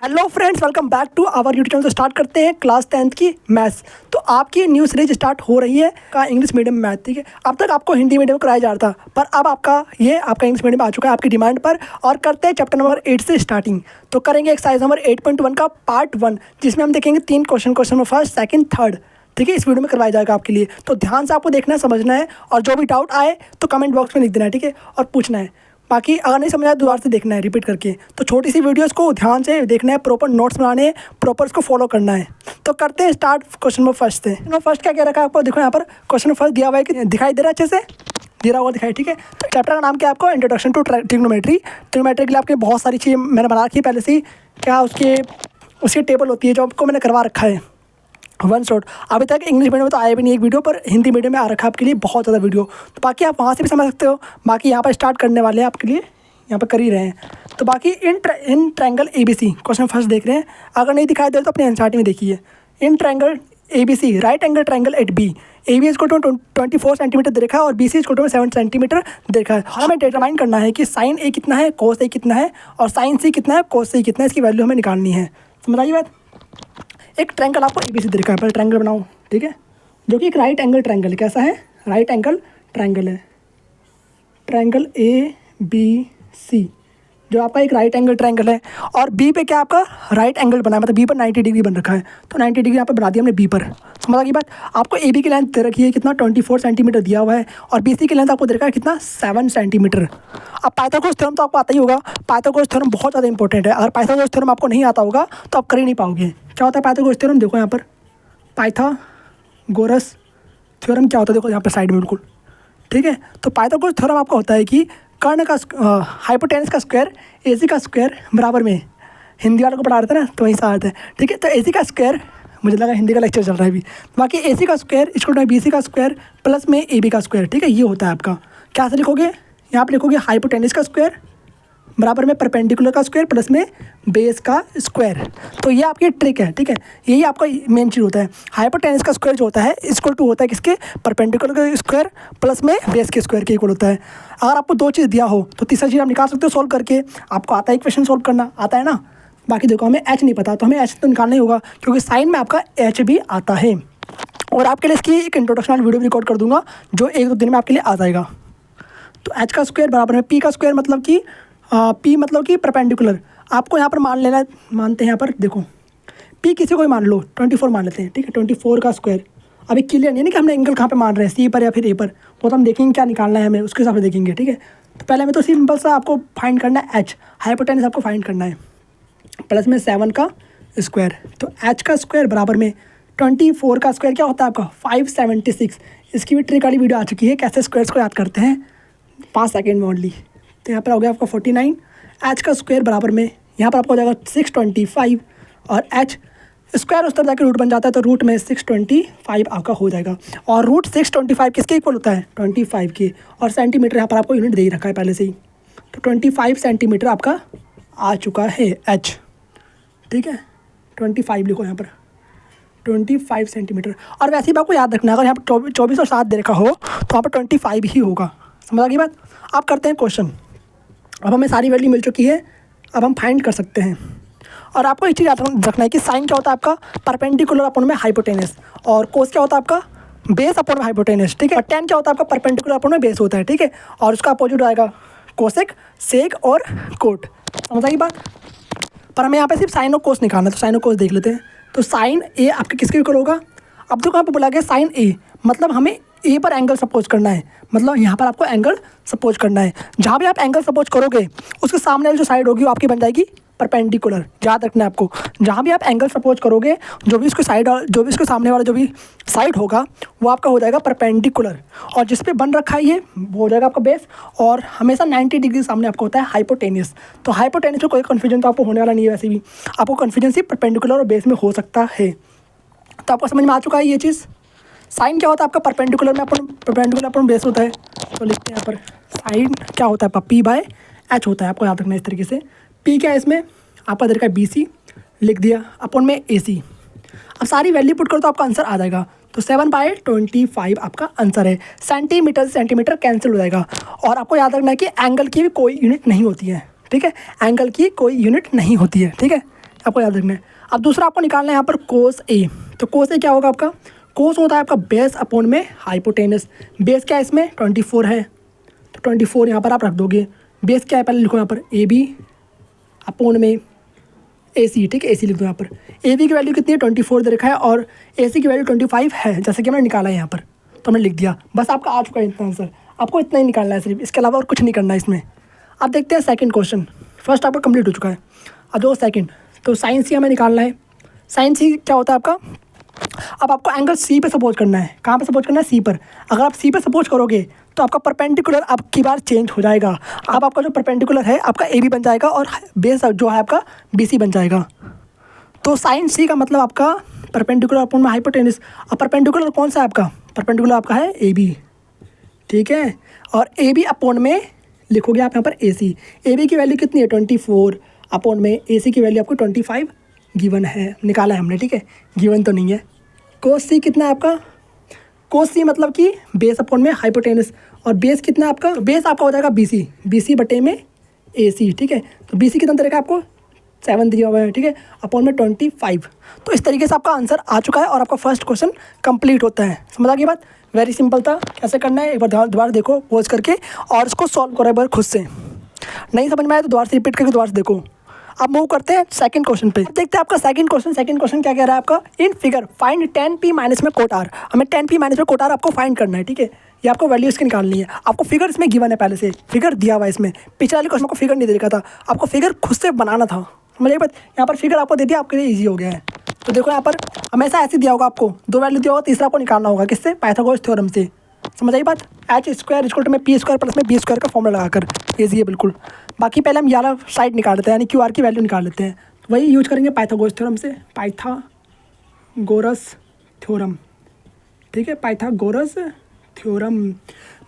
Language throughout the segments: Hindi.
Hello friends, welcome back to our YouTube channel. तो स्टार्ट करते हैं क्लास 10th की मैथ्स। तो आपकी न्यू सीरीज स्टार्ट हो रही है का इंग्लिश मीडियम मैथ। ठीक है, अब तक आपको हिंदी मीडियम कराया जा रहा था, पर अब आपका इंग्लिश मीडियम आ चुका है आपकी डिमांड पर। और करते हैं चैप्टर नंबर 8 से स्टार्टिंग। तो करेंगे एक्सरसाइज नंबर 8.1 का पार्ट 1, जिसमें हम देखेंगे 3 question number first, second, third. ठीक है, इस वीडियो में करवाया जाएगा आपके लिए। तो ध्यान से आपको देखना है, समझना है, और जो भी डाउट आए तो कमेंट बॉक्स में लिख देना है। ठीक है, और पूछना है। बाकी अगर नहीं समझ आए दोबारा से देखना है, रिपीट करके। तो छोटी सी वीडियोस को ध्यान से देखना है, प्रॉपर नोट्स बनाने हैं, प्रॉपर उसको फॉलो करना है। तो करते हैं स्टार्ट क्वेश्चन नंबर फर्स्ट से। नंबर फर्स्ट क्या रखा है आपको, देखो यहाँ पर क्वेश्चन नंबर फर्स्ट दिया हुआ है कि दिखाई दे रहा है अच्छे से, दिया हुआ दिखाई। ठीक है, तो चैप्टर का नाम क्या है आपको, इंट्रोडक्शन टू ट्रिग्नोमेट्री। ट्रिग्नोमेट्री के लिए आपके बहुत सारी चीज़ें मैंने बना रखी है पहले से ही। क्या उसकी टेबल होती है जो आपको मैंने करवा रखा है वन शॉट। अभी तक इंग्लिश मीडियम में तो आया भी नहीं एक वीडियो, पर हिंदी मीडियम में आ रखा है आपके लिए बहुत ज़्यादा वीडियो। तो बाकी आप वहाँ से भी समझ सकते हो। बाकी यहाँ पर स्टार्ट करने वाले हैं आपके लिए, यहाँ पर कर ही रहे हैं। तो बाकी in triangle ABC question first देख रहे हैं। अगर नहीं दिखाई दे तो अपने एनसीईआरटी में देखिए। In triangle ABC right angle triangle eight B, AB इसको 24 सेंटीमीटर दे रखा है और BC इसको 7 सेंटीमीटर दे रखा है। हमें डिटरमाइन करना है कि साइन A कितना है, कोस A कितना है, और साइन C कितना है, कोस C कितना है। इसकी वैल्यू हमें निकालनी है। समझ आई बात। एक ट्रायंगल आपको ABC दे रखा है, पहले ट्रायंगल बनाओ। ठीक है, जो कि एक राइट एंगल ट्रायंगल। कैसा है, राइट एंगल ट्रायंगल है। ट्रायंगल ABC जो आपका एक राइट एंगल ट्रायंगल है, और बी पे क्या आपका राइट एंगल बना है, मतलब बी पर 90 डिग्री बन रखा है। तो 90 डिग्री यहाँ पर बना दिया हमने बी पर। समझ आ गई बात। आपको ए बी की लेंथ दे रखी है कितना, 24 सेंटीमीटर दिया हुआ है, और बी सी की लेंथ आपको दे रखा है कितना, 7 सेंटीमीटर। अब पाइथागोरस थ्योरम तो आपको आता ही होगा। पाइथागोरस थ्योरम बहुत ज़्यादा इंपॉर्टेंट है। अगर पाइथागोरस थ्योरम आपको नहीं आता होगा तो आप कर ही नहीं पाओगे। क्या होता है पाइथागोरस थ्योरम, देखो यहाँ पर पाइथागोरस थ्योरम क्या होता है, देखो यहाँ पर साइड में बिल्कुल। ठीक है, तो पाइथागोरस थ्योरम आपका होता है कि कर्ण का हाइपोटेनस का स्क्वायर AC का स्क्वायर बराबर में, हिंदी वालों को पढ़ा रहे थे ना तो वहीं से आता है। ठीक है, तो AC का स्क्वायर, मुझे लगा हिंदी का लेक्चर चल रहा है अभी। बाकी AC का स्क्वायर इसको BC का स्क्वायर प्लस में AB का स्क्वायर। ठीक है, ये होता है आपका। क्या से लिखोगे, यहाँ पर लिखोगे हाइपोटेनस का स्क्वायर बराबर में परपेंडिकुलर का स्क्वायर प्लस में बेस का स्क्वायर। तो ये आपकी ट्रिक है। ठीक है, यही आपका मेन चीज़ होता है। हाइपोटेनस का स्क्वायर जो होता है इक्वल टू होता है किसके, परपेंडिकुलर का स्क्वायर प्लस में बेस के स्क्वायर के इक्वल होता है। अगर आपको दो चीज़ दिया हो तो तीसरा चीज़ आप निकाल सकते हो सॉल्व करके। आपको आता है इक्वेशन सॉल्व करना, आता है ना। बाकी देखो हमें H नहीं पता, तो हमें H तो निकालना ही होगा, क्योंकि साइन में आपका H भी आता है। और आपके लिए इसकी एक इंट्रोडक्शन वीडियो भी रिकॉर्ड कर दूंगा, जो 1-2 दिन में आपके लिए आ जाएगा। तो H का स्क्वायर बराबर में P का स्क्वायर, मतलब कि P मतलब कि परपेंडिकुलर। आपको यहाँ पर मान लेना, मानते हैं यहाँ पर देखो P किसी को भी मान लो, 24 मान लेते हैं। ठीक है, 24 का स्क्वायर। अभी क्लियर नहीं है ना कि हमने एंगल कहाँ पे मान रहे हैं, C पर या फिर A पर। वो तो हम देखेंगे क्या निकालना है हमें, उसके हिसाब से देखेंगे। ठीक है, तो पहले हमें तो सिंपल सा आपको फाइंड करना है H, हाइपोटेनस आपको फाइंड करना है, प्लस में 7 का स्क्वायर। तो H का स्क्वायर बराबर में 24 का स्क्वायर क्या होता है आपका, 576। इसकी भी ट्रिक वाली वीडियो आ चुकी है, कैसे स्क्वायर्स को याद करते हैं 5 सेकेंड में ओनली। तो यहाँ पर हो गया आपका 49। H का स्क्वायर बराबर में यहाँ पर आपको हो जाएगा 625, और H स्क्वायर उस तरफ जाकर रूट बन जाता है, तो रूट में 625 आपका हो जाएगा। और रूट 625 किसके इक्वल होता है, 25 के। और सेंटीमीटर यहाँ पर आपको यूनिट दे ही रखा है पहले से ही, तो 25 सेंटीमीटर आपका आ चुका है H। ठीक है, 25 लिखो यहाँ पर, 25 सेंटीमीटर। और वैसे ही आपको याद रखना, अगर यहाँ पर 24 और 7 दे रखा हो तो वहाँ पर 25 ही होगा। समझ आ गई बात। आप करते हैं क्वेश्चन। अब हमें सारी वैल्यू मिल चुकी है, अब हम फाइंड कर सकते हैं। और आपको एक चीज़ याद रखना है कि साइन क्या होता है आपका, परपेंडिकुलर अपॉन में हाइपोटेनस, और कोस क्या होता है आपका, बेस अपॉन में हाइपोटेनस। ठीक है, और टेन क्या होता है आपका, परपेंडिकुलर अपॉन में बेस होता है। ठीक है, और उसका अपोजिट आएगा कोसेक, सेक और कोट। समझ आई बात। पर हमें यहाँ पे सिर्फ साइन और कोस निकालना है, तो साइन और कोस देख लेते हैं। तो साइन A आपके किसके इक्वल होगा, अब तो कहाँ पर बोला गया साइन A, मतलब हमें A पर एंगल सपोज करना है, मतलब यहाँ पर आपको एंगल सपोज करना है। जहाँ भी आप एंगल सपोज करोगे उसके सामने वाली जो साइड होगी वो आपकी बन जाएगी परपेंडिकुलर। याद रखना है आपको, जहाँ भी आप एंगल सपोज करोगे जो भी उसके साइड, जो भी उसके सामने वाला जो भी साइड होगा वो आपका हो जाएगा परपेंडिकुलर। और जिस पे बन रखा है ये वो हो जाएगा आपका बेस। और हमेशा 90 डिग्री सामने आपको होता है हाइपोटेनस। तो हाइपोटेनस में कोई कन्फ्यूजन तो आपको होने वाला नहीं है। वैसे भी आपको कन्फ्यूजन सिर्फ परपेंडिकुलर और बेस में हो सकता है। तो आपको समझ में आ चुका है ये चीज़। साइन क्या होता है आपका, परपेंडिकुलर में अपन बेस होता है। तो लिखते हैं यहाँ पर साइन क्या होता है, P/H होता है। आपको याद रखना है इस तरीके से। P क्या है इसमें आपका दे रखा है BC, लिख दिया, अपॉन में AC। अब सारी वैल्यू पुट करो तो आपका आंसर आ जाएगा। तो 7/25 आपका आंसर है। सेंटीमीटर से सेंटीमीटर कैंसिल हो जाएगा। और आपको याद रखना है कि एंगल की भी कोई यूनिट नहीं होती है। ठीक है, एंगल की कोई यूनिट नहीं होती है। ठीक है, आपको याद रखना है। अब दूसरा आपको निकालना है यहाँ पर कोस ए। तो कोस ए क्या होगा आपका, कोस होता है आपका बेस अपॉन में हाइपोटेनस। बेस क्या है इसमें 24 है, तो 24 यहाँ पर आप रख दोगे। बेस क्या है पहले लिखो यहाँ पर ए बी अपॉन में ए सी, ठीक है, ए सी लिख दो यहाँ पर। ए बी की वैल्यू कितनी है 24 दे रखा है और ए सी की वैल्यू 25 है, जैसे कि हमने निकाला है यहाँ पर, तो हमने लिख दिया। बस आपका आ चुका है इतना आंसर, आपको इतना ही निकालना है सिर्फ, इसके अलावा और कुछ नहीं करना है इसमें। अब देखते हैं सेकंड क्वेश्चन। फर्स्ट आपका कंप्लीट हो चुका है, अब दो सेकंड। तो साइन सी हमें निकालना है। साइन सी क्या होता है आपका, अब आपको एंगल सी पे सपोज करना है। कहाँ पे सपोज करना है, सी पर। अगर आप सी पे सपोज करोगे तो आपका परपेंडिकुलर आपकी बार चेंज हो जाएगा। अब आपका जो परपेंडिकुलर है आपका ए बी बन जाएगा और बेस जो है आपका बी सी बन जाएगा। तो साइन सी का मतलब आपका परपेंडिकुलर अपॉन में हाइपोटेनस। अब परपेंडिकुलर कौन सा है आपका, परपेंडिकुलर आपका है ए बी, ठीक है, और ए बी अपॉन में लिखोगे आप यहाँ पर ए सी। ए बी की वैल्यू कितनी है 24 अपॉन में ए सी की वैल्यू आपको 25 गिवन है, निकाला है हमने, ठीक है, गिवन तो नहीं है। कोस सी कितना है आपका, कोस सी मतलब कि बेस अपॉन में हाइपोटेनस, और बेस कितना है आपका, बेस आपका हो जाएगा बी सी, बी सी बटे में ए सी, ठीक है। तो बी सी कितना तरीका आपको 7 दिया हुआ है, ठीक है, अपॉन में 25। तो इस तरीके से आपका आंसर आ चुका है और आपका फर्स्ट क्वेश्चन कंप्लीट होता है। समझ आ गई बात, वेरी सिंपल था। कैसे करना है एक बार दोबारा देखो पॉज करके और इसको सॉल्व करो एक बार खुद से। नहीं समझ में आया तो दोबारा से रिपीट करके दोबारा से देखो। अब मूव करते हैं सेकंड क्वेश्चन पे। देखते हैं आपका सेकंड क्वेश्चन। सेकंड क्वेश्चन क्या कह रहा है आपका, in figure find 10p minus में कोट आर। हमें 10p माइनस में कोट आर आपको फाइंड करना है, ठीक है। ये आपको वैल्यू इसकी निकालनी है। आपको फिगर इसमें गिवन है, पहले से फिगर दिया हुआ है इसमें। पिछले वाले क्वेश्चन को फिगर नहीं दे रखा था, आपको फिगर खुद से बनाना था। समझिए बात, यहाँ पर फिगर आपको दे दिया, आपके लिए ईजी हो गया है। तो देखो यहाँ पर हमेशा ऐसे दिया होगा, आपको दो वैल्यू दिया होगा, तीसरा आपको निकालना होगा किससे, पाइथागोरस थ्योरम से। समझ आई बात, एच स्क्वायर इक्वल टू में पी स्क्वायर प्लस में बी स्क्वायर का फॉर्मूला लगाकर, ईजी है बिल्कुल। बाकी पहले हम यार साइड निकाल लेते हैं, यानी क्यू आर की वैल्यू निकाल लेते हैं। वही यूज करेंगे पाइथागोरस थ्योरम से, पाइथागोरस थ्योरम, ठीक है, पाइथागोरस थ्योरम।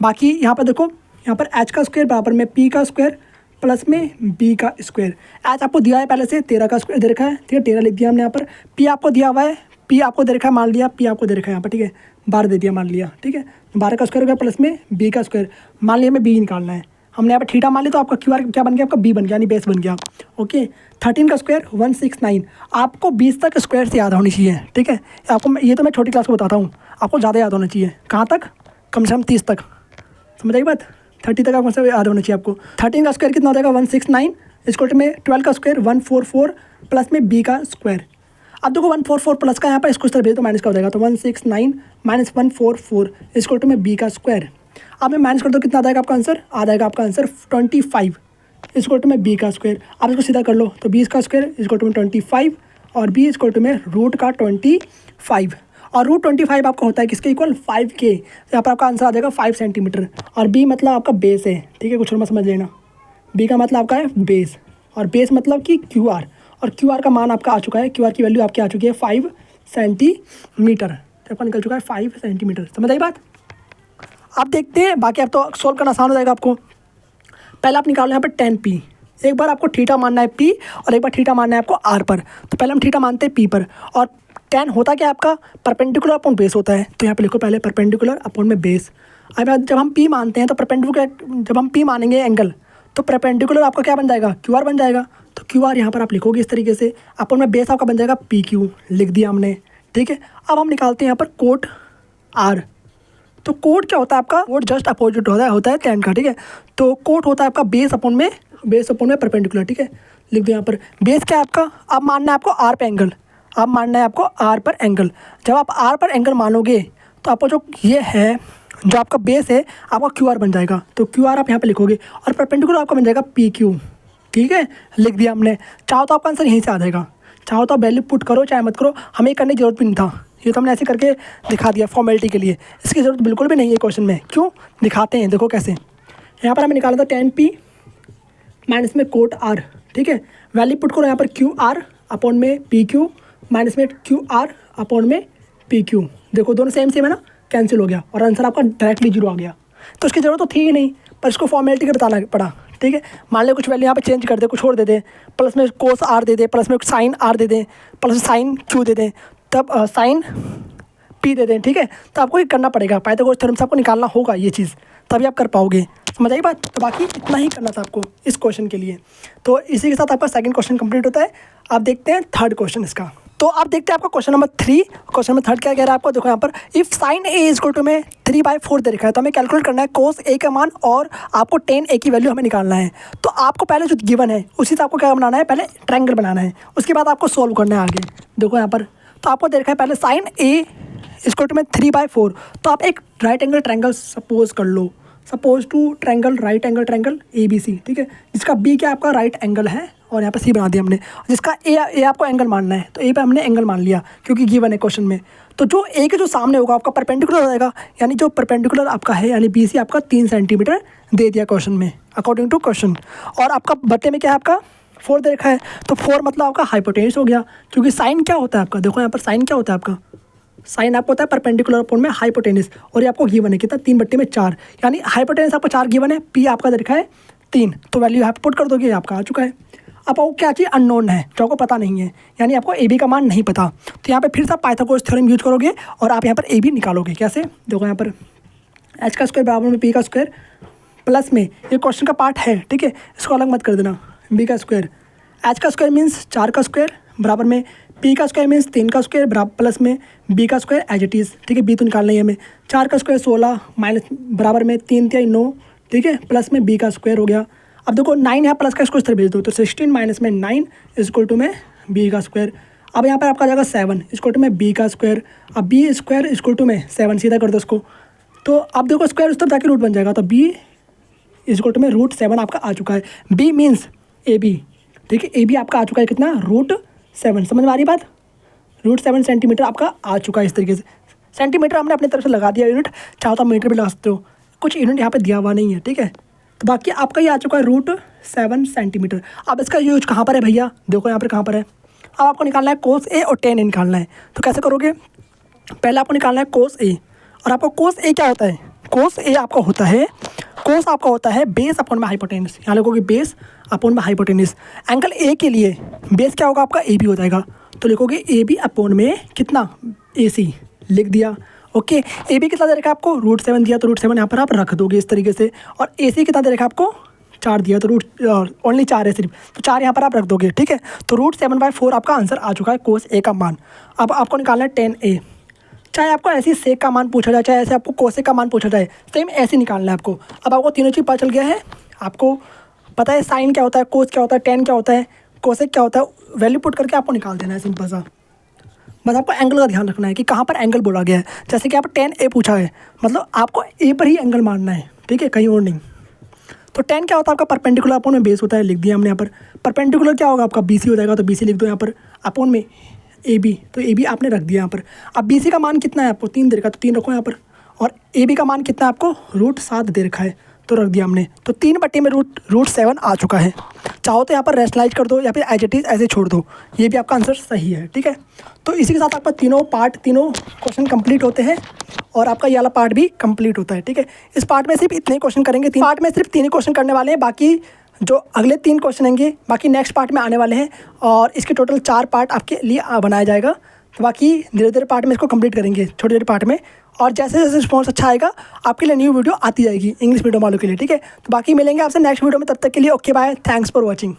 बाकी यहाँ पर देखो, यहाँ पर एच का स्क्वायर बराबर में पी का स्क्वायर प्लस में बी का स्क्वायर। एच आपको दिया है पहले से 13 का स्क्वायर दे रखा है, ठीक है, 13 लिख दिया हमने यहाँ पर। पी आपको दिया हुआ है, पी आपको दे रखा है, मान लिया पी आपको दे रखा है यहाँ पर, ठीक है, 12 दे दिया मान लिया, ठीक है। 12 का स्क्वायर हो गया प्लस में बी का स्क्वायर, मान लिया हमें बी निकालना है। हमने यहाँ पर थीटा मान लिया तो आपका क्यू आर क्या बन गया, आपका बी बन गया, यानी बेस बन गया। ओके, 13 का स्क्वायर 169। आपको 20 तक स्क्वायर से याद होनी चाहिए, ठीक है। आपको ये तो मैं छोटी क्लास को बताता हूँ, आपको ज़्यादा याद होना चाहिए। कहाँ तक, कम से कम 30 तक। समझ आई बात, 30 तक आपको सब याद होना चाहिए आपको। 13 का स्क्वायर कितना हो जाएगा 169, इसको में 12 का स्क्वायर 144 प्लस में बी का स्क्वायर। अब देखो 144 प्लस का यहाँ पर इसको इस तरह भेज तो माइनस का हो जाएगा, तो 169 माइनस 144 इसको में बी का स्क्वायर। अब मैं माइनस कर दो, कितना आ जाएगा आपका आंसर, आ जाएगा आपका आंसर 25 इसको में बी का स्क्वायर। अब इसको सीधा कर लो, तो 20 का स्क्वायर इसको में 25 और बी इसको में रूट का 25, और रूट 25 आपका होता है किसके इक्वल, 5 के। यहाँ पर आपका आंसर आ जाएगा 5 सेंटीमीटर। और बी मतलब आपका बेस है, ठीक है, कुछ और मत समझ लेना। बी का मतलब आपका है बेस, और बेस मतलब कि क्यू आर, और क्यू आर का मान आपका आ चुका है, क्यू आर की वैल्यू आपकी आ चुकी है 5 सेंटीमीटर। तो आपका निकल चुका है 5 सेंटीमीटर। समझ आई बात। आप देखते हैं, बाकी आप तो सोल्व करना आसान हो जाएगा आपको। पहले आप निकालो यहाँ पर 10p। एक बार आपको थीटा मानना है p और एक बार थीटा मानना है आपको r पर। तो पहले हम थीटा मानते हैं p पर, और 10 होता क्या आपका, परपेंडिकुलर अपॉन बेस होता है। तो यहाँ पे लिखो पहले परपेंडिकुलर अपॉन में बेस। अब जब हम p मानते हैं तो परपेंडिकुलर, जब हम p मानेंगे एंगल, तो परपेंडिकुलर आपका क्या बन जाएगा, क्यू आर बन जाएगा। तो क्यू आर यहाँ पर आप लिखोगे इस तरीके से, अपॉन में बेस आपका बन जाएगा पी क्यू, लिख दिया हमने, ठीक है। अब हम निकालते हैं यहाँ पर कोट आर। तो कोट क्या होता है आपका, कोट जस्ट अपोजिट होता है टेन का, ठीक है। तो कोट होता है आपका बेस अपॉन में परपेंडिकुलर, ठीक है, लिख दो यहाँ पर। बेस क्या है आपका, अब मानना है आपको आर पे एंगल, अब मानना है आपको आर पर एंगल। जब आप आर पर एंगल मानोगे तो आपको जो ये है, जो आपका बेस है, आपका क्यू आर बन जाएगा। तो क्यू आर आप यहाँ पे लिखोगे और परपेंडिकुलर आपका बन जाएगा पी क्यू, ठीक है, लिख दिया हमने। चाहो तो आपका आंसर यहीं से आ जाएगा, चाहो तो आप वैल्यू पुट करो चाहे मत करो, हमें करने की जरूरत भी नहीं था। ये तो हमने ऐसे करके दिखा दिया फॉर्मेलिटी के लिए, इसकी ज़रूरत बिल्कुल भी नहीं है क्वेश्चन में। क्यों, दिखाते हैं, देखो कैसे। यहाँ पर हमें निकाला था 10p माइनस में कोट आर, ठीक है। वैल्यू पुट करो यहाँ पर क्यू आर अपॉन में पी क्यू माइनस में क्यू आर अपॉन में पी क्यू। देखो दोनों सेम सेम है ना, कैंसिल हो गया और आंसर आपका डायरेक्टली 0 आ गया। तो इसकी ज़रूरत तो थी ही नहीं, पर इसको फॉर्मेलिटी के बताना पड़ा, ठीक है। मान ले कुछ वैल्यू यहाँ पे चेंज कर दे, कुछ और दे दे, प्लस में कोस आर दे दे, प्लस में साइन आर दे दें, प्लस साइन क्यू दे दें, तब साइन पी दे दें, ठीक है। तो आपको ये करना पड़ेगा, पाइथागोरस थ्योरम से आपको निकालना होगा ये चीज़। तभी आप कर पाओगे। समझ आई बात? तो बाकी इतना ही करना था आपको इस क्वेश्चन के लिए। तो इसी के साथ आपका सेकंड क्वेश्चन कंप्लीट होता है। आप देखते हैं थर्ड क्वेश्चन इसका। तो आप देखते हैं आपका क्वेश्चन नंबर 3। क्वेश्चन नंबर 3 क्या कह रहा है आपको, देखो यहाँ पर if sine A is equal to में 3/4 दे रखा है, तो हमें कैलकुलेट करना है कोस ए का मान और आपको tan ए की वैल्यू हमें निकालना है। तो आपको पहले जो गिवन है उसी से आपको क्या बनाना है, पहले ट्रायंगल बनाना है, उसके बाद आपको सोल्व करना है आगे। देखो यहाँ पर तो आपको दे रखा है पहले साइन ए इक्वल टू में 3/4। तो आप एक राइट एंगल ट्रायंगल सपोज कर लो, suppose two triangle right angle triangle ABC, ठीक है, जिसका B क्या आपका राइट एंगल है और यहाँ पर C बना दिया हमने, जिसका ए आपको एंगल मानना है, तो ए पे हमने एंगल मान लिया क्योंकि गिवन है क्वेश्चन में। तो जो ए के जो सामने होगा आपका परपेंडिकुलर हो जाएगा, यानी जो परपेंडिकुलर आपका है यानी BC आपका 3 सेंटीमीटर दे दिया क्वेश्चन में अकॉर्डिंग टू क्वेश्चन। और आपका बटे में क्या है आपका 4 दे रखा है, तो 4 मतलब आपका हाइपोटेन्यूस हो गया, क्योंकि साइन क्या होता है आपका, देखो यहाँ पर साइन क्या होता है आपका, साइन आपको होता है परपेंडिकुलर अपॉन में हाइपोटेन्यूस, और ये आपको गिवन है कितना 3/4, यानी हाइपोटेन्यूस आपको 4 गिवन है, P आपका दे रखा है 3, तो वैल्यू यहाँ पर पुट कर दोगे, आपका आ चुका है। अब आपको क्या चाहिए, अननोन है जो आपको पता नहीं है, यानी आपको AB का मान नहीं पता, तो यहाँ पे फिर से आप पाइथागोरस थ्योरम यूज करोगे और आप यहाँ पर AB निकालोगे। कैसे, देखो यहाँ पर h का स्क्वायर बराबर में P का स्क्वायर प्लस में ये क्वेश्चन का पार्ट है, ठीक है, इसको अलग मत कर देना, B का स्क्वायर, h का स्क्वायर मीन्स 4 का स्क्वायर बराबर में P का स्क्वायर मीन्स 3 का स्क्वायर बराबर प्लस में B का स्क्वायर एज इट इज़, ठीक है, B तो निकालना ही है हमें, 4 का स्क्वायर 16 माइनस बराबर में 3 3 9, ठीक है, प्लस में B का स्क्वायर हो गया। अब देखो 9 यहाँ प्लस का इसको इस तरह भेज दो, तो 16 माइनस में 9 इक्वल टू में B का स्क्वायर। अब यहाँ पर आपका आ जाएगा 7 इक्वल टू में B का स्क्वायर, अब B स्क्वायर इक्वल टू में 7 सीधा कर दो उसको, तो अब देखो स्क्वायर उस तरफ जाके रूट बन जाएगा, तो B इक्वल टू में √7 आपका आ चुका है। B मीन्स AB, ठीक है, AB आपका आ चुका है कितना √7, समझ में आ रही बात, √7 सेंटीमीटर आपका आ चुका है। इस तरीके से सेंटीमीटर हमने अपनी तरफ से लगा दिया यूनिट, चाहो तो मीटर भी लगा सकते हो, कुछ यूनिट यहाँ पे दिया हुआ नहीं है, ठीक है। तो बाकी आपका ये आ चुका है √7 सेंटीमीटर। अब इसका यूज कहाँ पर है भैया, देखो यहाँ पर कहाँ पर है, अब आपको निकालना है कोस A और tan A निकालना है। तो कैसे करोगे, पहले आपको निकालना है कोस A, और आपको कोस A क्या होता है, कोस A आपका होता है, कोस आपका होता है बेस अपॉन में हाइपोटेन्यूस, यहाँ लिखोगे बेस अपॉन में हाइपोटेन्यूस। एंगल A के लिए बेस क्या होगा आपका AB हो जाएगा, तो लिखोगे AB अपॉन में कितना AC लिख दिया। ओके, AB कितना दे रखा है आपको √7 दिया, तो √7 यहाँ पर आप रख दोगे इस तरीके से, और AC कितना दे रखा है आपको 4 दिया, तो ओनली 4 है सिर्फ, तो 4 यहाँ पर आप रख दोगे, ठीक है। तो √7/4 आपका आंसर आ चुका है कोस A का मान। अब आपको निकालना है tan A, चाहे आपको ऐसे सेक का मान पूछा जाए, चाहे ऐसे आपको कोसेक का मान पूछा जाए, सेम ऐसे निकालना है आपको। अब आपको तीनों चीज़ पता चल गया है, आपको पता है साइन क्या होता है, कोस क्या होता है, tan क्या होता है, कोसेक क्या होता है, वैल्यू पुट करके आपको निकाल देना है, सिंपल सा। बस आपको एंगल का ध्यान रखना है कि कहाँ पर एंगल बोला गया है, जैसे कि आप tan A पूछा है, मतलब आपको A पर ही एंगल मारना है, ठीक है, कहीं और नहीं। तो tan क्या होता है आपका परपेंडिकुलर अपॉन में बेस होता है, लिख दिया हमने यहाँ पर। परपेंडिकुलर क्या होगा आपका BC हो जाएगा, तो BC लिख दो यहाँ पर, अपॉन में AB, तो AB आपने रख दिया यहाँ पर। अब BC का मान कितना है आपको 3 दे रखा, तो 3 रखो यहाँ पर, और AB का मान कितना है आपको √7 दे रखा है, तो रख दिया हमने। तो 3/में √7 आ चुका है। चाहो तो यहाँ पर रेशनलाइज कर दो या फिर एज इट इज़ ऐसे छोड़ दो, ये भी आपका आंसर सही है, ठीक है। तो इसी के साथ आपका तीनों क्वेश्चन कंप्लीट होते हैं और आपका ये वाला पार्ट भी कंप्लीट होता है, ठीक है। इस पार्ट में सिर्फ इतने क्वेश्चन करेंगे, पार्ट में सिर्फ 3 क्वेश्चन करने वाले हैं, बाकी जो अगले 3 क्वेश्चन होंगे बाकी नेक्स्ट पार्ट में आने वाले हैं, और इसके टोटल 4 पार्ट आपके लिए बनाया जाएगा। तो बाकी धीरे धीरे पार्ट में इसको कंप्लीट करेंगे, छोटे छोटे पार्ट में, और जैसे जैसे रिस्पॉन्स अच्छा आएगा आपके लिए न्यू वीडियो आती जाएगी इंग्लिश मीडियम वालों के लिए, ठीक है। तो बाकी मिलेंगे आपसे नेक्स्ट वीडियो में, तब तक के लिए okay bye, thanks for watching.